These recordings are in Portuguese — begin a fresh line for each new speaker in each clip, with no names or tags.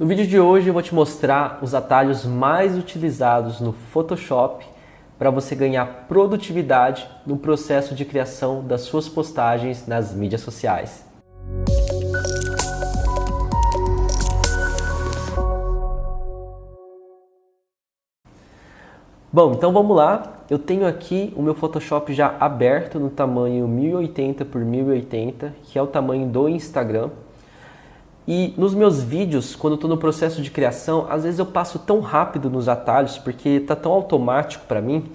No vídeo de hoje eu vou te mostrar os atalhos mais utilizados no Photoshop para você ganhar produtividade no processo de criação das suas postagens nas mídias sociais. Bom, então vamos lá. Eu tenho aqui o meu Photoshop já aberto no tamanho 1080 por 1080, que é o tamanho do Instagram. E nos meus vídeos, quando eu estou no processo de criação, às vezes eu passo tão rápido nos atalhos, porque está tão automático para mim,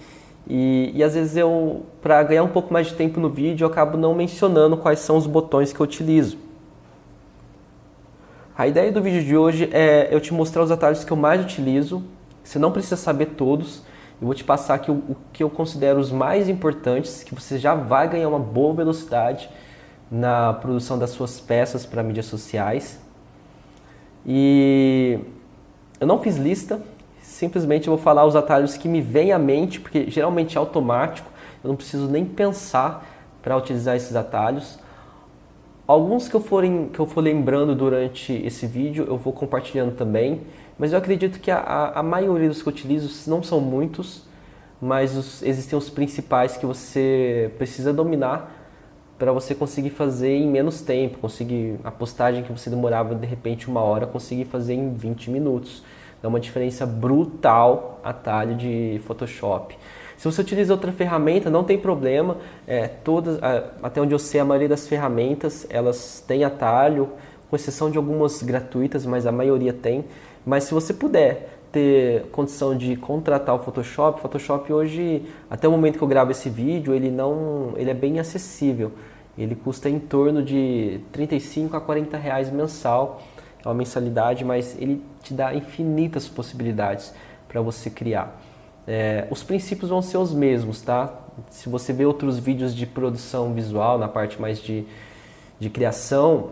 e às vezes para ganhar um pouco mais de tempo no vídeo, eu acabo não mencionando quais são os botões que eu utilizo. A ideia do vídeo de hoje é eu te mostrar os atalhos que eu mais utilizo. Você não precisa saber todos. Eu vou te passar aqui o que eu considero os mais importantes, que você já vai ganhar uma boa velocidade na produção das suas peças para mídias sociais. E eu não fiz lista, simplesmente eu vou falar os atalhos que me vêm à mente, porque geralmente é automático, eu não preciso nem pensar para utilizar esses atalhos. Alguns que eu for lembrando durante esse vídeo eu vou compartilhando também, mas eu acredito que a maioria dos que eu utilizo não são muitos, mas existem os principais que você precisa dominar para você conseguir fazer em menos tempo, conseguir a postagem que você demorava de repente 1 hora, conseguir fazer em 20 minutos. Dá uma diferença brutal atalho de Photoshop. Se você utiliza outra ferramenta, não tem problema. Até onde eu sei, a maioria das ferramentas elas têm atalho, com exceção de algumas gratuitas, mas a maioria tem. Mas se você puder ter condição de contratar o Photoshop hoje, até o momento que eu gravo esse vídeo, ele é bem acessível. Ele custa em torno de 35 a 40 reais mensal, é uma mensalidade, mas ele te dá infinitas possibilidades para você criar. Os princípios vão ser os mesmos, tá? Se você vê outros vídeos de produção visual, na parte mais de criação,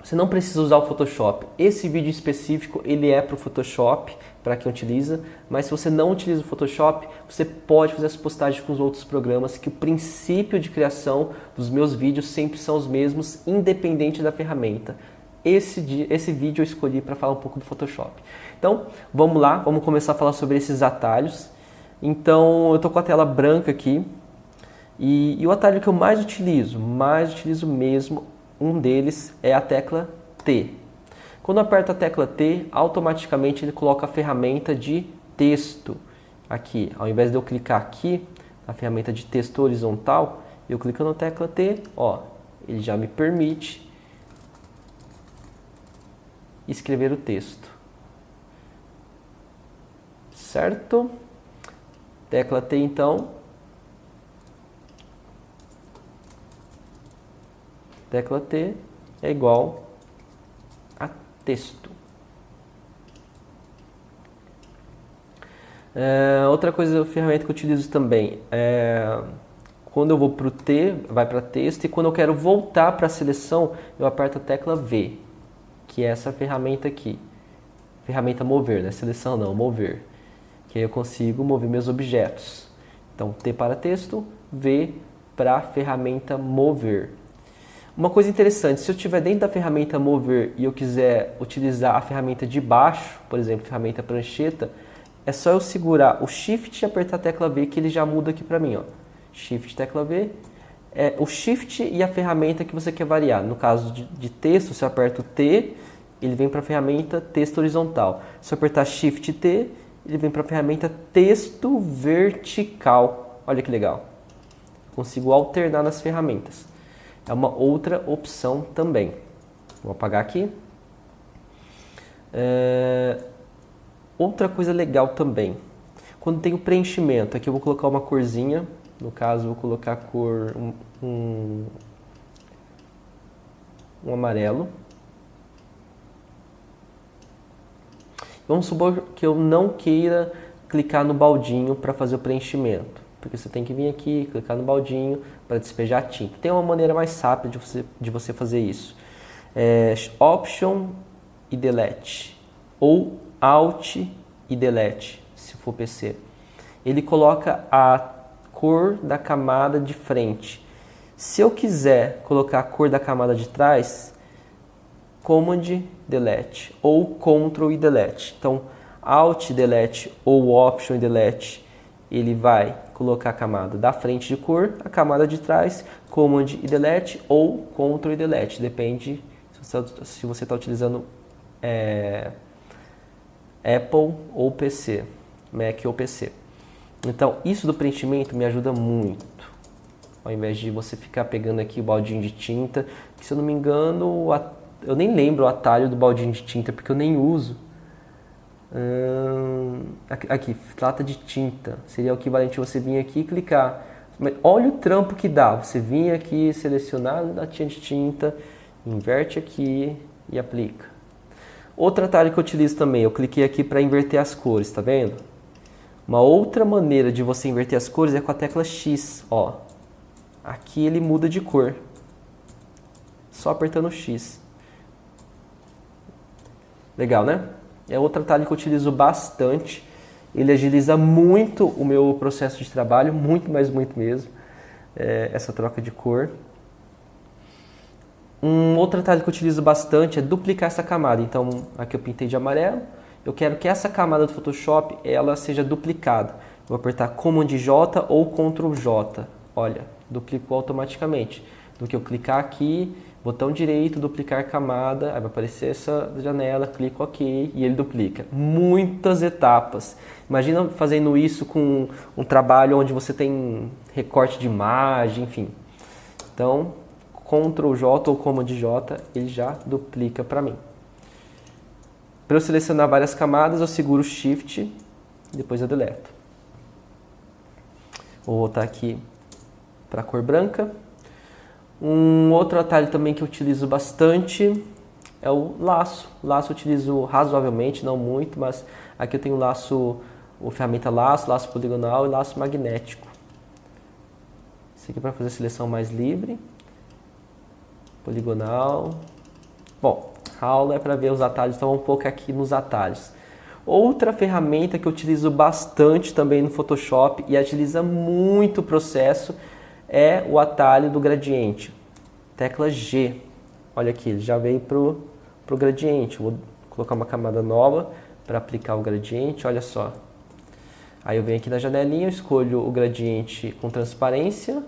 você não precisa usar o Photoshop. Esse vídeo específico, ele é para o Photoshop, para quem utiliza, mas se você não utiliza o Photoshop, você pode fazer as postagens com os outros programas, que o princípio de criação dos meus vídeos sempre são os mesmos, independente da ferramenta. Esse vídeo eu escolhi para falar um pouco do Photoshop. Então, vamos lá, vamos começar a falar sobre esses atalhos. Então, eu estou com a tela branca aqui, e o atalho que eu mais utilizo mesmo, um deles é a tecla T. Quando eu aperto a tecla T, automaticamente ele coloca a ferramenta de texto aqui. Ao invés de eu clicar aqui, na ferramenta de texto horizontal, eu clico na tecla T, ele já me permite escrever o texto. Certo? Tecla T então. Tecla T é igual a texto. Outra ferramenta que eu utilizo também quando eu vou para o T, vai para texto, e quando eu quero voltar para a seleção, eu aperto a tecla V, que é essa ferramenta aqui. Ferramenta mover, não é seleção não, mover. Que aí eu consigo mover meus objetos. Então, T para texto, V para a ferramenta mover. Uma coisa interessante, se eu estiver dentro da ferramenta mover e eu quiser utilizar a ferramenta de baixo, por exemplo, ferramenta prancheta, é só eu segurar o Shift e apertar a tecla V que ele já muda aqui para mim. Shift, tecla V. O Shift e a ferramenta que você quer variar. No caso de texto, se eu aperto T, ele vem para a ferramenta texto horizontal. Se eu apertar Shift T, ele vem para a ferramenta texto vertical. Olha que legal. Consigo alternar nas ferramentas. É uma outra opção também. Vou apagar aqui. Outra coisa legal também. Quando tem o preenchimento, aqui eu vou colocar uma corzinha. No caso, eu vou colocar a cor um amarelo. Vamos supor que eu não queira clicar no baldinho para fazer o preenchimento. Porque você tem que vir aqui, clicar no baldinho para despejar a tinta. Tem uma maneira mais rápida de você fazer isso. Option e Delete. Ou Alt e Delete, se for PC. Ele coloca a cor da camada de frente. Se eu quiser colocar a cor da camada de trás, Command Delete ou Ctrl e Delete. Então, Alt Delete ou Option Delete, ele vai colocar a camada da frente de cor, a camada de trás, Command e Delete ou Ctrl e Delete, depende se você está utilizando Apple ou PC, Mac ou PC. Então, isso do preenchimento me ajuda muito. Ao invés de você ficar pegando aqui o baldinho de tinta, que se eu não me engano, eu nem lembro o atalho do baldinho de tinta, porque eu nem uso. Aqui, lata de tinta. Seria o equivalente a você vir aqui e clicar. Mas olha o trampo que dá. Você vir aqui, selecionar a latinha de tinta, inverte aqui e aplica. Outro atalho que eu utilizo também, eu cliquei aqui para inverter as cores, tá vendo? Uma outra maneira de você inverter as cores é com a tecla X, ó. Aqui ele muda de cor. Só apertando o X. Legal, né? É outro atalho que eu utilizo bastante. Ele agiliza muito o meu processo de trabalho, muito, mas muito mesmo. Essa troca de cor. Um outro atalho que eu utilizo bastante é duplicar essa camada. Então, aqui eu pintei de amarelo. Eu quero que essa camada do Photoshop ela seja duplicada. Vou apertar Command J ou Ctrl J. Olha, duplicou automaticamente. Do que eu clicar aqui, botão direito, duplicar camada, aí vai aparecer essa janela, clico OK e ele duplica. Muitas etapas. Imagina fazendo isso com um trabalho onde você tem recorte de imagem, enfim. Então, Ctrl J ou Command J, ele já duplica para mim. Para eu selecionar várias camadas, eu seguro Shift e depois eu deleto. Vou voltar aqui para a cor branca. Um outro atalho também que eu utilizo bastante é o laço. Laço eu utilizo razoavelmente, não muito, mas aqui eu tenho laço, a ferramenta laço poligonal e laço magnético. Isso aqui é para fazer a seleção mais livre. Poligonal. Bom, a aula é para ver os atalhos, então vamos focar aqui nos atalhos. Outra ferramenta que eu utilizo bastante também no Photoshop e agiliza muito o processo é o atalho do gradiente. Tecla G. Olha aqui, ele já veio pro gradiente. Vou colocar uma camada nova para aplicar o gradiente, olha só. Aí eu venho aqui na janelinha, eu escolho o gradiente com transparência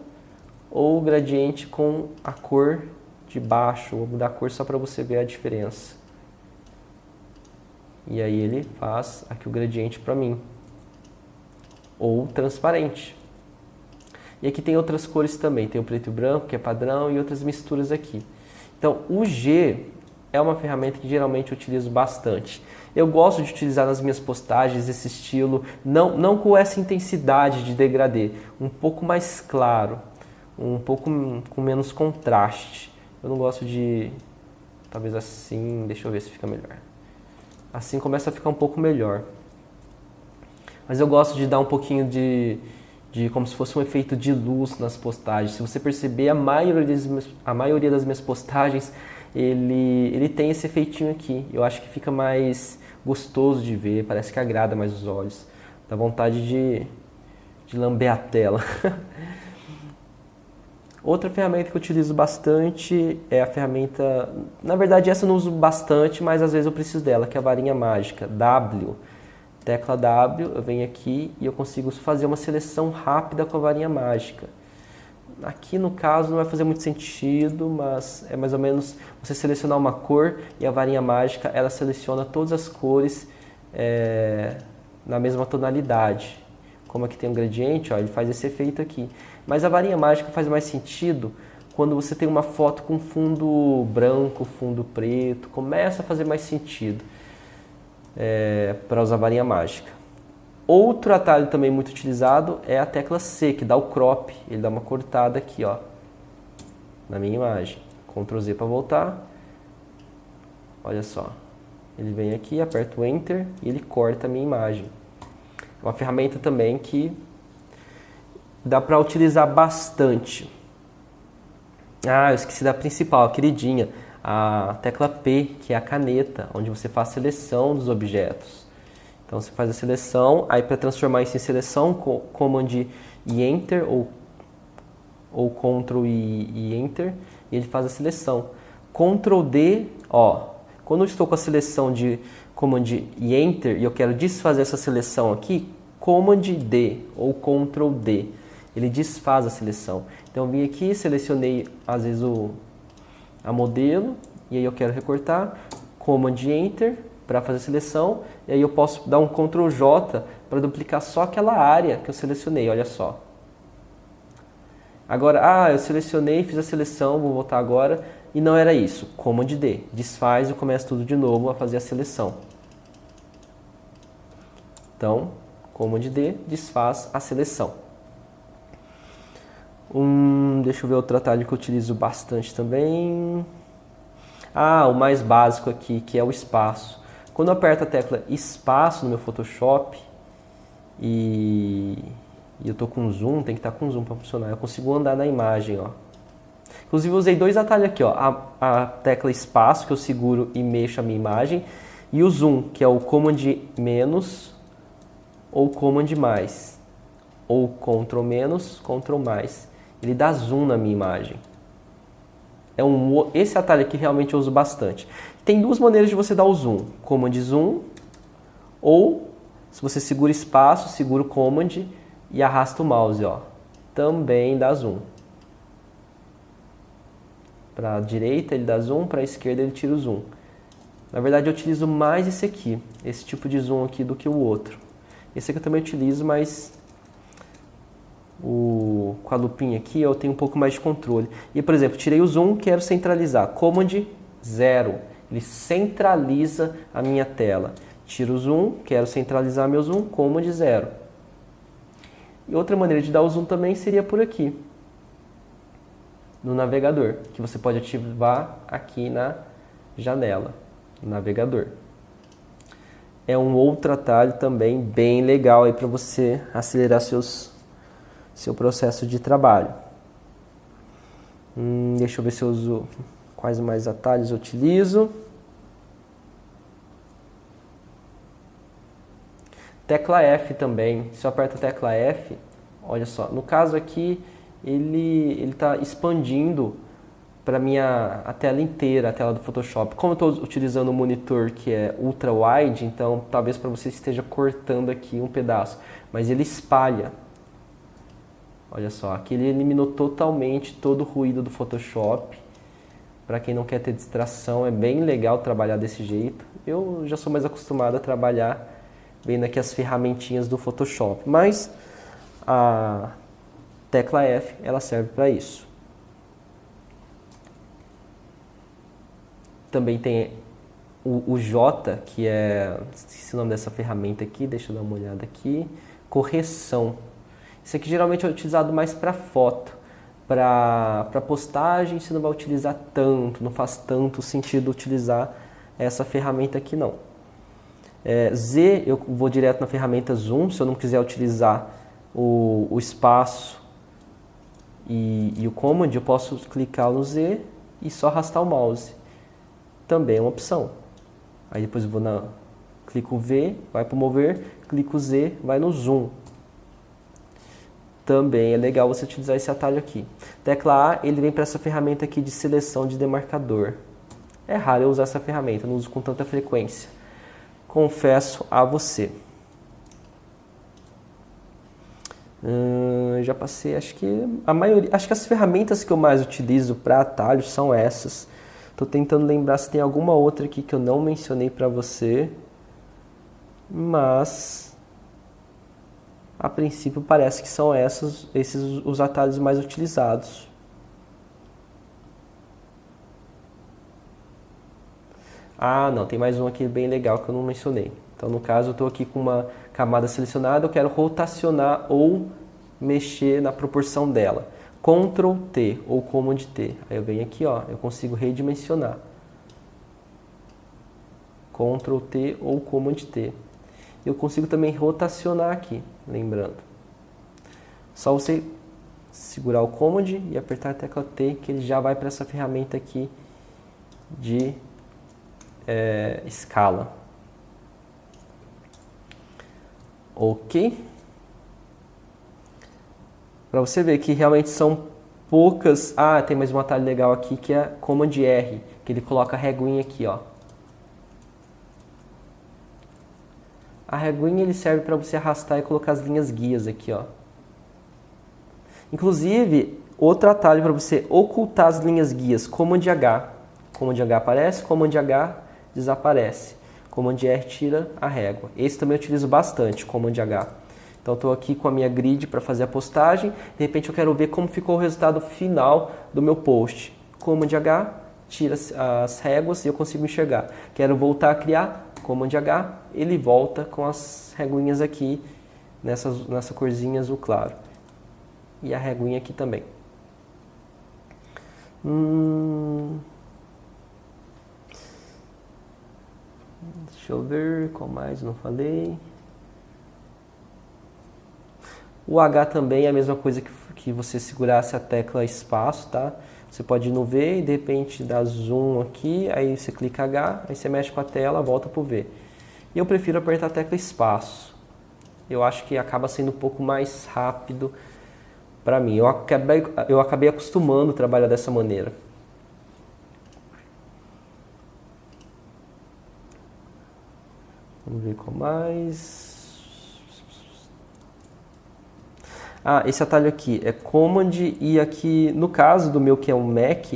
ou o gradiente com a cor de baixo. Vou mudar a cor só para você ver a diferença. E aí ele faz aqui o gradiente para mim. Ou transparente. E aqui tem outras cores também, tem o preto e branco, que é padrão, e outras misturas aqui. Então, o G é uma ferramenta que geralmente eu utilizo bastante. Eu gosto de utilizar nas minhas postagens esse estilo, não com essa intensidade de degradê, um pouco mais claro, um pouco com menos contraste. Eu não gosto de, talvez assim, deixa eu ver se fica melhor. Assim começa a ficar um pouco melhor. Mas eu gosto de dar um pouquinho de como se fosse um efeito de luz nas postagens. Se você perceber, a maioria das minhas postagens, ele tem esse efeitinho aqui. Eu acho que fica mais gostoso de ver, parece que agrada mais os olhos. Dá vontade de lamber a tela. Outra ferramenta que eu utilizo bastante é a ferramenta... Na verdade, essa eu não uso bastante, mas às vezes eu preciso dela, que é a varinha mágica, W. Tecla W, eu venho aqui e eu consigo fazer uma seleção rápida com a varinha mágica. Aqui no caso não vai fazer muito sentido, mas é mais ou menos você selecionar uma cor e a varinha mágica ela seleciona todas as cores na mesma tonalidade. Como aqui tem um gradiente, ó, ele faz esse efeito aqui. Mas a varinha mágica faz mais sentido quando você tem uma foto com fundo branco, fundo preto, começa a fazer mais sentido. Para usar a varinha mágica. Outro atalho também muito utilizado é a tecla C, que dá o crop. Ele dá uma cortada aqui, ó, na minha imagem. Ctrl Z para voltar. Olha só. Ele vem aqui, aperta o Enter e ele corta a minha imagem. É uma ferramenta também que dá para utilizar bastante. Ah, eu esqueci da principal, a queridinha. A tecla P, que é a caneta, onde você faz a seleção dos objetos. Então você faz a seleção, aí para transformar isso em seleção, Command e Enter, ou Ctrl e Enter, e ele faz a seleção. Ctrl D, ó, quando eu estou com a seleção de Command e Enter e eu quero desfazer essa seleção aqui, Command D ou Ctrl D, ele desfaz a seleção. Então eu vim aqui, selecionei às vezes a modelo e aí eu quero recortar, Command Enter para fazer a seleção, e aí eu posso dar um Ctrl J para duplicar só aquela área que eu selecionei, olha só. Agora, eu selecionei, fiz a seleção, vou voltar agora, e não era isso. Command D, desfaz e começa tudo de novo a fazer a seleção. Então, Command D, desfaz a seleção. Deixa eu ver outro atalho que eu utilizo bastante também. O mais básico aqui, que é o espaço. Quando eu aperto a tecla espaço no meu Photoshop e eu estou com zoom, tem que estar com zoom para funcionar. Eu consigo andar na imagem, ó. Inclusive eu usei dois atalhos aqui, ó. A tecla espaço, que eu seguro e mexo a minha imagem, e o zoom, que é o Command menos ou Command mais, ou Ctrl menos, Ctrl mais. Ele dá zoom na minha imagem. Esse atalho aqui realmente eu uso bastante. Tem duas maneiras de você dar o zoom. Command zoom, ou se você segura espaço, segura o Command e arrasta o mouse, ó. Também dá zoom. Para a direita ele dá zoom, para a esquerda ele tira o zoom. Na verdade eu utilizo mais esse aqui, esse tipo de zoom aqui do que o outro. Esse aqui eu também utilizo, mas com a lupinha aqui eu tenho um pouco mais de controle. E, por exemplo, tirei o zoom, quero centralizar. Command 0. Ele centraliza a minha tela. Tiro o zoom, quero centralizar meu zoom. Command 0. E outra maneira de dar o zoom também seria por aqui, no navegador, que você pode ativar aqui na janela, no navegador. É um outro atalho também bem legal aí para você acelerar seu processo de trabalho. Deixa eu ver se eu uso quais mais atalhos eu utilizo. Tecla F também. Se eu aperto a tecla F, olha só, no caso aqui ele está expandindo para a tela inteira, a tela do Photoshop. Como eu estou utilizando um monitor que é ultra wide, então talvez para você esteja cortando aqui um pedaço, mas ele espalha. Olha só, aqui ele eliminou totalmente todo o ruído do Photoshop. Para quem não quer ter distração, é bem legal trabalhar desse jeito. Eu já sou mais acostumado a trabalhar vendo aqui as ferramentinhas do Photoshop, mas a tecla F ela serve para isso. Também tem o J, que é, esqueci o nome dessa ferramenta aqui, deixa eu dar uma olhada aqui, correção. Isso aqui geralmente é utilizado mais para foto, para postagem você não vai utilizar tanto, não faz tanto sentido utilizar essa ferramenta aqui não. Z, eu vou direto na ferramenta Zoom, se eu não quiser utilizar o espaço e o Command, eu posso clicar no Z e só arrastar o mouse. Também é uma opção. Aí depois eu vou clico V, vai para o mover, clico Z, vai no Zoom. Também é legal você utilizar esse atalho aqui. Tecla A, ele vem para essa ferramenta aqui de seleção de demarcador. É raro eu usar essa ferramenta, não uso com tanta frequência. Confesso a você. Já passei, acho que as ferramentas que eu mais utilizo para atalhos são essas. Estou tentando lembrar se tem alguma outra aqui que eu não mencionei para você, mas a princípio parece que são esses os atalhos mais utilizados. Não, tem mais um aqui bem legal que eu não mencionei. Então, no caso, eu estou aqui com uma camada selecionada, eu quero rotacionar ou mexer na proporção dela. Ctrl T ou Command T. Aí eu venho aqui, ó, eu consigo redimensionar. Ctrl T ou Command T. Eu consigo também rotacionar aqui, lembrando. Só você segurar o Command e apertar a tecla T, que ele já vai para essa ferramenta aqui de escala. Ok? Para você ver que realmente são poucas... tem mais um atalho legal aqui que é Command R, que ele coloca a reguinha aqui, ó. A reguinha ele serve para você arrastar e colocar as linhas guias aqui, ó. Inclusive, outro atalho para você ocultar as linhas guias, Command H. Command H aparece, Command H desaparece. Command R tira a régua. Esse também eu utilizo bastante, Command H. Então estou aqui com a minha grid para fazer a postagem. De repente eu quero ver como ficou o resultado final do meu post. Command H tira as réguas e eu consigo enxergar. Quero voltar a criar, Command H, ele volta com as reguinhas aqui, nessa corzinha azul claro. E a reguinha aqui também. Deixa eu ver, qual mais não falei. O H também é a mesma coisa que você segurasse a tecla espaço, tá? Você pode ir no V e de repente dar zoom aqui, aí você clica H, aí você mexe com a tela, volta pro V. E eu prefiro apertar a tecla espaço. Eu acho que acaba sendo um pouco mais rápido para mim. Eu acabei acostumando a trabalhar dessa maneira. Vamos ver qual mais. Esse atalho aqui é Command e aqui, no caso do meu que é um Mac,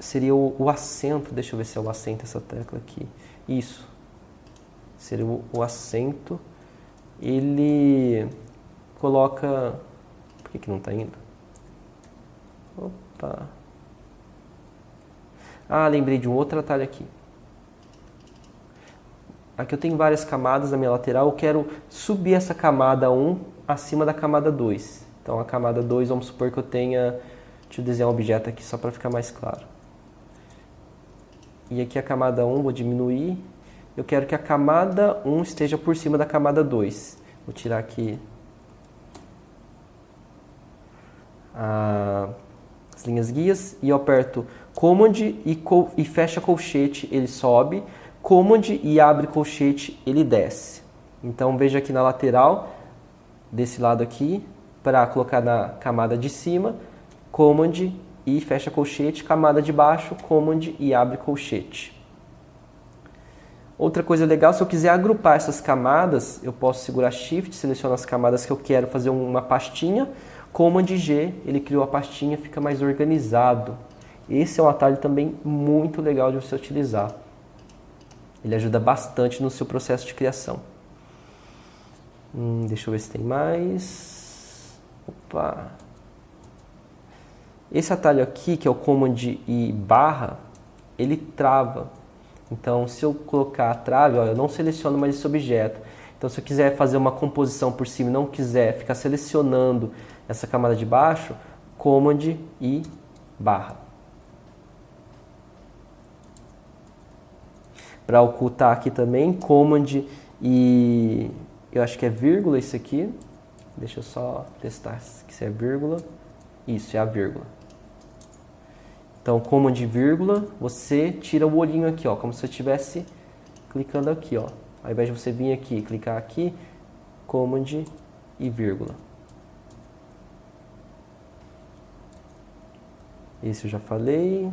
seria o acento. Deixa eu ver se é o acento essa tecla aqui. Isso. Seria o acento. Ele coloca... Por que não está indo? Opa. Lembrei de um outro atalho aqui. Aqui eu tenho várias camadas na minha lateral, eu quero subir essa camada 1 acima da camada 2. Então a camada 2, vamos supor que eu tenha... Deixa eu desenhar um objeto aqui só para ficar mais claro. E aqui a camada 1, vou diminuir. Eu quero que a camada 1 esteja por cima da camada 2. Vou tirar aqui as linhas guias e eu aperto Command e fecha colchete, ele sobe. Command e abre colchete, ele desce. Então veja aqui na lateral, desse lado aqui, para colocar na camada de cima, Command e fecha colchete, camada de baixo, Command e abre colchete. Outra coisa legal, se eu quiser agrupar essas camadas, eu posso segurar Shift, seleciono as camadas que eu quero fazer uma pastinha, Command G, ele criou a pastinha, fica mais organizado. Esse é um atalho também muito legal de você utilizar. Ele ajuda bastante no seu processo de criação. Deixa eu ver se tem mais. Opa! Esse atalho aqui, que é o Command e barra, ele trava. Então, se eu colocar a trave, eu não seleciono mais esse objeto. Então, se eu quiser fazer uma composição por cima e não quiser ficar selecionando essa camada de baixo, Command e barra. Para ocultar aqui também, Command e... eu acho que é vírgula isso aqui. Deixa eu só testar se é vírgula. Isso, é a vírgula. Então, Command vírgula, você tira o olhinho aqui, ó, como se eu estivesse clicando aqui, ó. Ao invés de você vir aqui, clicar aqui, Command e vírgula. Esse eu já falei.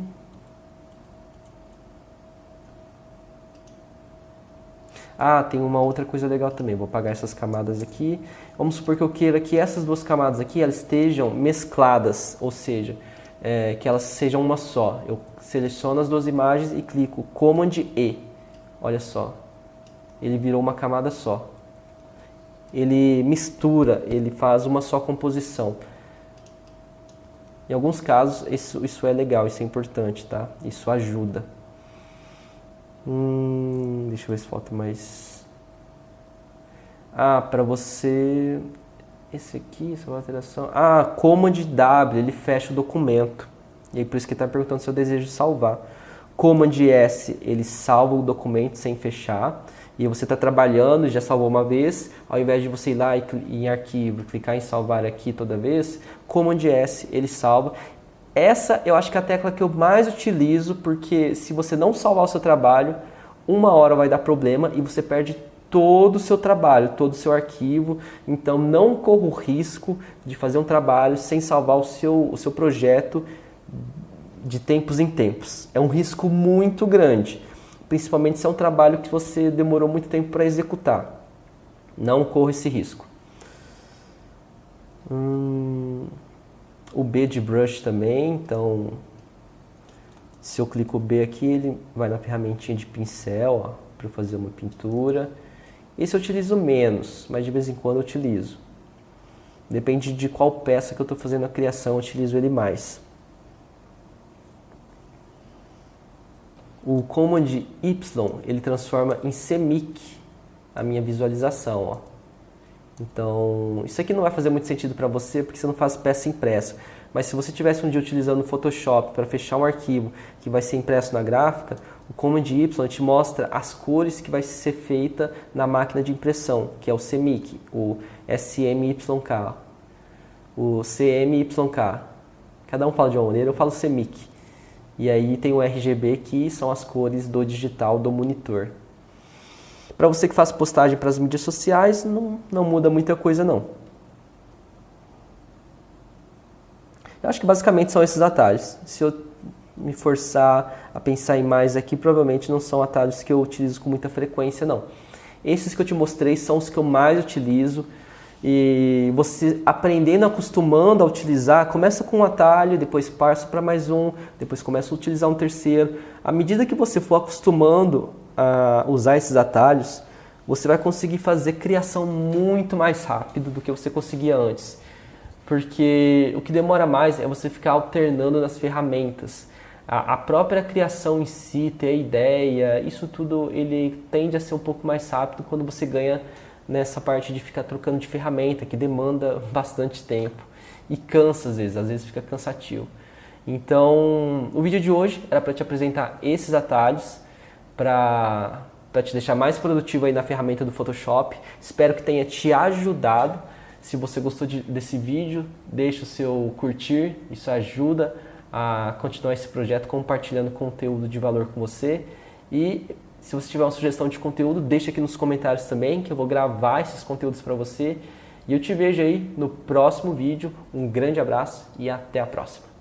Tem uma outra coisa legal também. Vou apagar essas camadas aqui. Vamos supor que eu queira que essas duas camadas aqui elas estejam mescladas, ou seja, que elas sejam uma só. Eu seleciono as duas imagens e clico Command E. Olha só, ele virou uma camada só. Ele mistura, ele faz uma só composição. Em alguns casos isso é legal, isso é importante, tá? Isso ajuda. Deixa eu ver se falta mais. Para você... Esse aqui, essa alteração... Command W, ele fecha o documento. E aí por isso que ele está perguntando se eu desejo salvar. Command S, ele salva o documento sem fechar. E você está trabalhando e já salvou uma vez. Ao invés de você ir lá em arquivo, clicar em salvar aqui toda vez, Command S, ele salva. Essa eu acho que é a tecla que eu mais utilizo, porque se você não salvar o seu trabalho, uma hora vai dar problema e você perde todo o seu trabalho, todo o seu arquivo. Então não corra o risco de fazer um trabalho sem salvar o seu projeto de tempos em tempos. É um risco muito grande, principalmente se é um trabalho que você demorou muito tempo para executar. Não corra esse risco. O B de brush também, então se eu clico o B aqui, ele vai na ferramentinha de pincel para fazer uma pintura. Esse eu utilizo menos, mas de vez em quando eu utilizo. Depende de qual peça que eu estou fazendo a criação, eu utilizo ele mais. O Command Y, ele transforma em CMYK a minha visualização, ó. Então, isso aqui não vai fazer muito sentido para você, porque você não faz peça impressa. Mas se você estivesse um dia utilizando o Photoshop para fechar um arquivo que vai ser impresso na gráfica, o Command Y te mostra as cores que vai ser feita na máquina de impressão, que é o CMYK, o SMYK, o CMYK. Cada um fala de uma maneira, eu falo CMYK. E aí tem o RGB, que são as cores do digital do monitor. Para você que faz postagem para as mídias sociais, não muda muita coisa não. Eu acho que basicamente são esses atalhos. Se eu me forçar a pensar em mais aqui, provavelmente não são atalhos que eu utilizo com muita frequência não. Esses que eu te mostrei são os que eu mais utilizo. E você aprendendo, acostumando a utilizar, começa com um atalho, depois passa para mais um, depois começa a utilizar um terceiro. À medida que você for acostumando a usar esses atalhos, você vai conseguir fazer criação muito mais rápido do que você conseguia antes. Porque o que demora mais é você ficar alternando nas ferramentas. A própria criação em si, ter a ideia, isso tudo ele tende a ser um pouco mais rápido quando você ganha nessa parte de ficar trocando de ferramenta, que demanda bastante tempo e cansa às vezes fica cansativo. Então, o vídeo de hoje era para te apresentar esses atalhos, para te deixar mais produtivo aí na ferramenta do Photoshop. Espero que tenha te ajudado. Se você gostou desse vídeo, deixa o seu curtir, isso ajuda a continuar esse projeto compartilhando conteúdo de valor com você. E se você tiver uma sugestão de conteúdo, deixa aqui nos comentários também, que eu vou gravar esses conteúdos para você. E eu te vejo aí no próximo vídeo. Um grande abraço e até a próxima.